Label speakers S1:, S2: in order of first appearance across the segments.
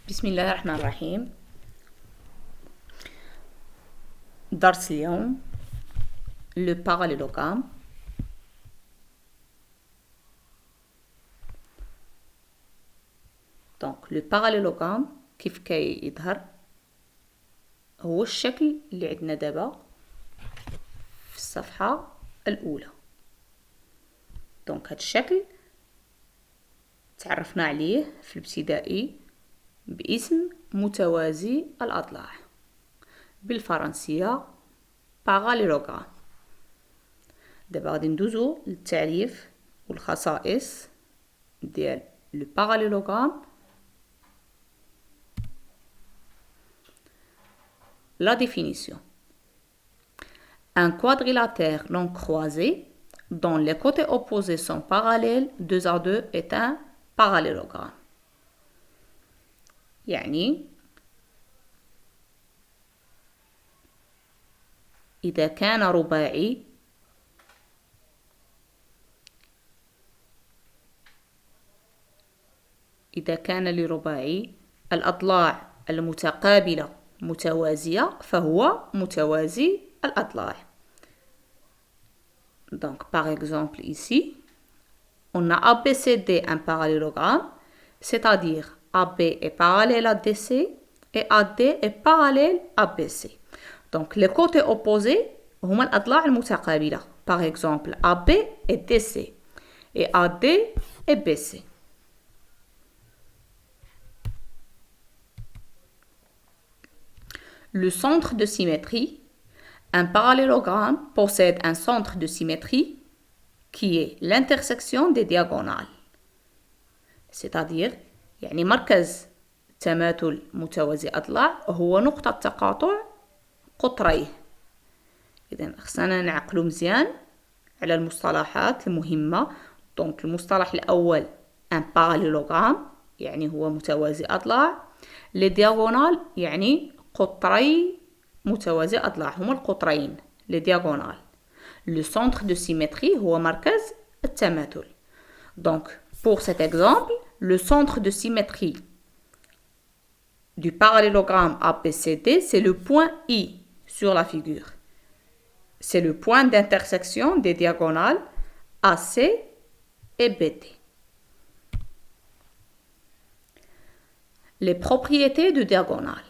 S1: بسم الله الرحمن الرحيم. درس اليوم le parallélogramme. Donc le parallélogramme كيف كيظهر هو الشكل اللي عندنا دابا في الصفحة الأولى. دونك هاد الشكل تعرفنا عليه في الابتدائي باسم متوازي الأضلاع بالفرنسية parallélogramme. دابا غادي ندوزو للتعريف والخصائص ديال لو parallélogramme. La définition. Un quadrilatère non croisé dont les côtés opposés sont parallèles 2 à 2 est un parallélogramme. يعني إذا كان رباعي لرباعي الأضلاع المتقابلة متوازية فهو متوازي الأضلاع. Donc par exemple ici, on a ABCD un parallélogramme, c'est-à-dire AB est parallèle à DC et AD est parallèle à BC. Donc les côtés opposés هما الأضلاع المتقابلة. Par exemple AB est DC et AD est BC. Le centre de symétrie. Un parallélogramme possède un centre de symétrie qui est l'intersection des diagonales. C'est-à-dire يعني مركز تماثل متوازي أضلاع هو نقطة تقاطع قطريه. إذن خصنا نعقلو مزيان على المصطلحات المهمة. دونك المصطلح الأول un parallélogramme يعني هو متوازي أضلاع. les diagonales يعني قطري متوازي أضلاع هما القطرين les diagonales. le centre de symétrie هو مركز التماثل. Donc pour cet exemple, le centre de symétrie du parallélogramme ABCD c'est le point I sur la figure. C'est le point d'intersection des diagonales AC et BD. Les propriétés de diagonales.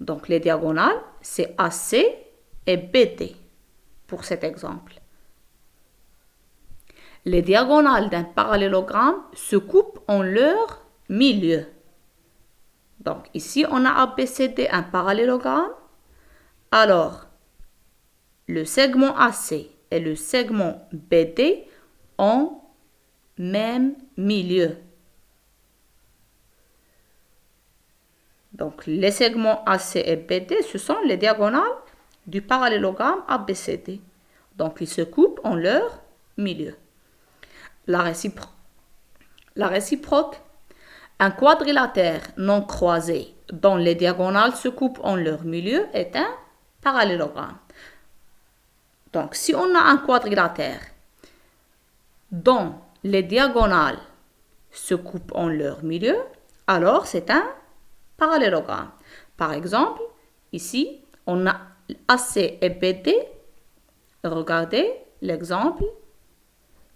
S1: Donc les diagonales, c'est AC et BD pour cet exemple. Les diagonales d'un parallélogramme se coupent en leur milieu. Donc ici, on a ABCD un parallélogramme. Alors, le segment AC et le segment BD ont même milieu. Donc, les segments AC et BD, ce sont les diagonales du parallélogramme ABCD. Donc, ils se coupent en leur milieu. La réciproque. Un quadrilatère non croisé dont les diagonales se coupent en leur milieu est un parallélogramme. Donc, si on a un quadrilatère dont les diagonales se coupent en leur milieu, alors c'est un parallélogramme. Par exemple, ici, on a AC et BD. Regardez l'exemple.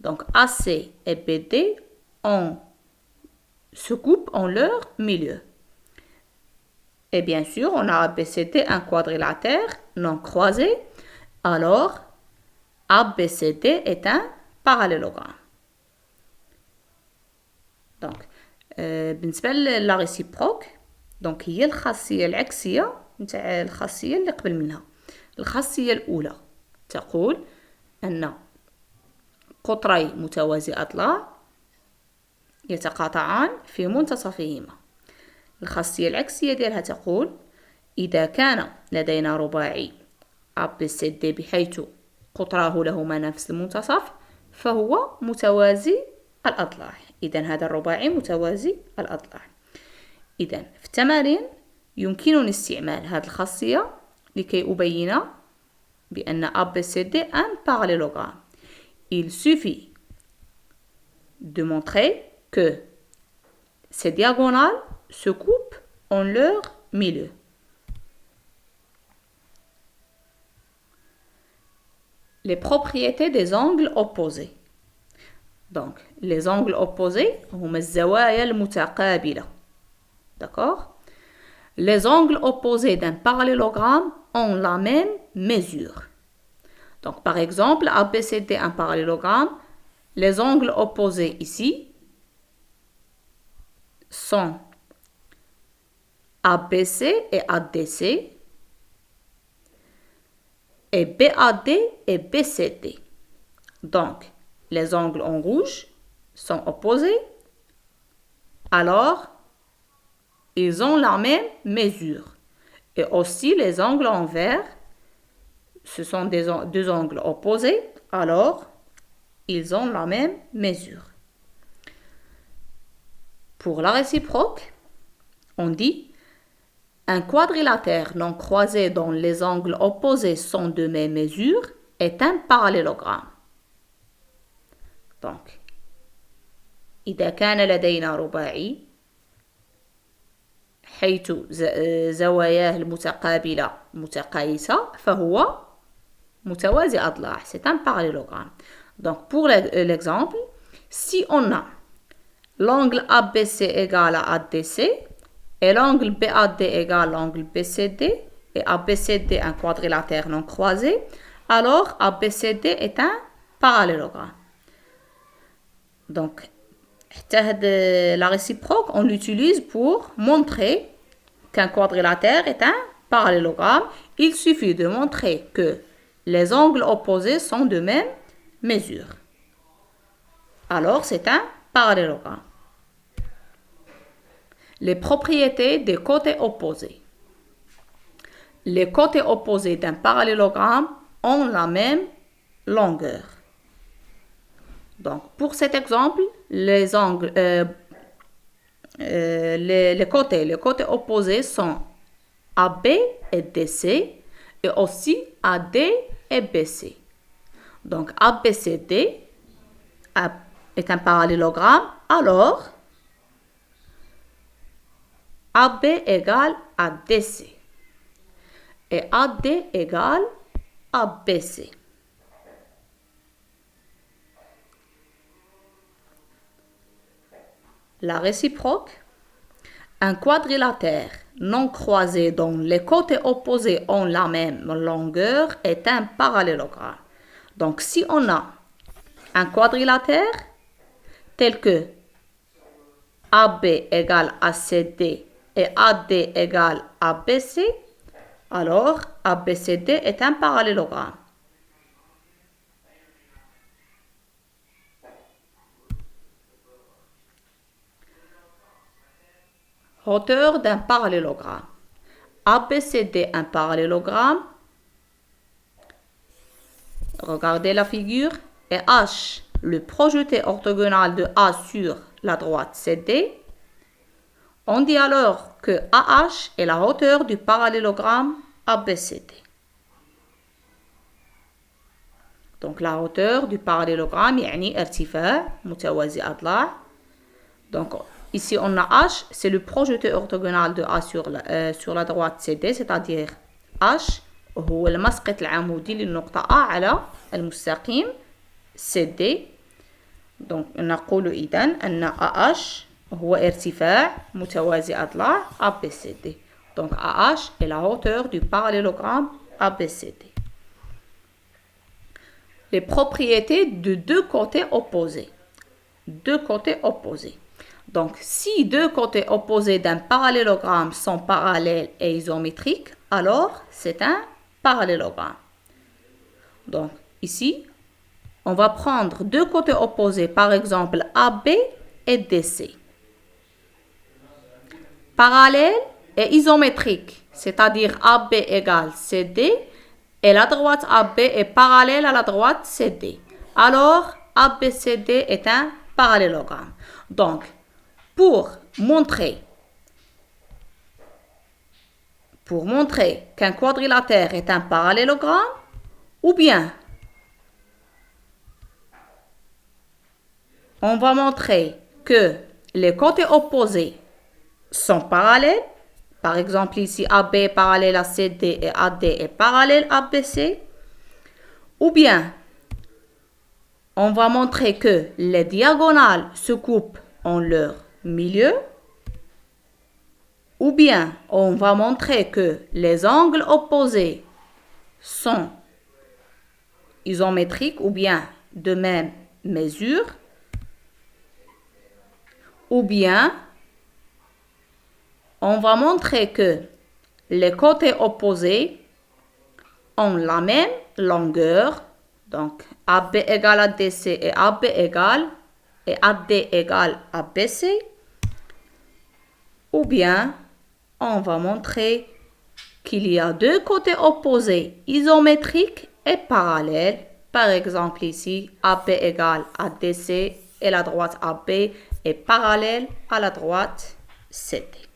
S1: Donc, AC et BD se coupent en leur milieu. Et bien sûr, on a ABCD un quadrilatère non croisé. Alors, ABCD est un parallélogramme. Donc, بالنسبة لا réciproque. دونك هي الخاصية العكسية نتاع الخاصية اللي قبل منها. الخاصية الأولى تقول أن قطري متوازي أضلاع يتقاطعان في منتصفهما. الخاصية العكسية ديالها تقول إذا كان لدينا رباعي ABCD بحيث قطراه لهما نفس المنتصف فهو متوازي الأضلاع. إذن هذا الرباعي متوازي الأضلاع. إذن في التمارين يمكنني استعمال هذه الخاصية لكي أبين بأن ABCD un parallélogramme. Il suffit de montrer que ces diagonales se coupent en leur milieu. Les propriétés des angles opposés. Donc, les angles opposés هما الزوايا المتقابلة. D'accord? Les angles opposés d'un parallélogramme ont la même mesure. Donc, par exemple, ABCD, un parallélogramme, les angles opposés ici sont ABC et ADC et BAD et BCD. Donc, les angles en rouge sont opposés, alors ils ont la même mesure. Et aussi les angles en vert, ce sont deux angles opposés, alors ils ont la même mesure. Pour la réciproque, on dit un quadrilatère non croisé dont les angles opposés sont de même mesure est un parallélogramme. Donc, إذا كان لدينا رباعي حيث زواياه المتقابلة متقايسة فهو متوازي أضلاع. C'est un parallélogramme. Donc, pour l'exemple, si on a l'angle ABC égale à ADC et l'angle BAD égale à l'angle BCD et ABCD un quadrilatère non croisé, alors ABCD est un parallélogramme. Donc, la réciproque, on l'utilise pour montrer qu'un quadrilatère est un parallélogramme. Il suffit de montrer que les angles opposés sont de même mesure. Alors, c'est un parallélogramme. Les propriétés des côtés opposés. Les côtés opposés d'un parallélogramme ont la même longueur. Donc, pour cet exemple, les côtés opposés sont AB et DC et aussi AD et BC. Donc, ABCD est un parallélogramme, alors AB égale ADC et AD égale ABC. La réciproque, un quadrilatère non croisé dont les côtés opposés ont la même longueur est un parallélogramme. Donc, si on a un quadrilatère tel que AB égale ACD et AD égale ABC, alors ABCD est un parallélogramme. Hauteur d'un parallélogramme. ABCD un parallélogramme. Regardez la figure. Et H, le projeté orthogonal de A sur la droite CD. On dit alors que AH est la hauteur du parallélogramme ABCD. Donc la hauteur du parallélogramme يعني ارتفاع متوازي أضلاع. Donc ici on a H, c'est le projeté orthogonal de A sur la droite CD, c'est-à-dire H هو المسقط العمودي للنقطة A على المستقيم CD. Donc نقول إذن أن AH هو ارتفاع متوازي أضلاع ABCD. Donc AH est la hauteur du parallélogramme ABCD. Les propriétés de deux côtés opposés. Deux côtés opposés. Donc, si deux côtés opposés d'un parallélogramme sont parallèles et isométriques, alors c'est un parallélogramme. Donc, ici, on va prendre deux côtés opposés, par exemple AB et DC. Parallèles et isométriques, c'est-à-dire AB égale CD et la droite AB est parallèle à la droite CD. Alors, ABCD est un parallélogramme. Donc, pour montrer qu'un quadrilatère est un parallélogramme, ou bien on va montrer que les côtés opposés sont parallèles, Par exemple, ici, AB est parallèle à CD et AD est parallèle à BC. Ou bien, on va montrer que les diagonales se coupent en leur milieu. Ou bien, on va montrer que les angles opposés sont isométriques ou bien de même mesure. Ou bien, on va montrer que les côtés opposés ont la même longueur. Donc, AB égale à DC et AB égale et AD égale à BC. Ou bien, on va montrer qu'il y a deux côtés opposés isométriques et parallèles. Par exemple, ici, AB égale à DC et la droite AB est parallèle à la droite CD.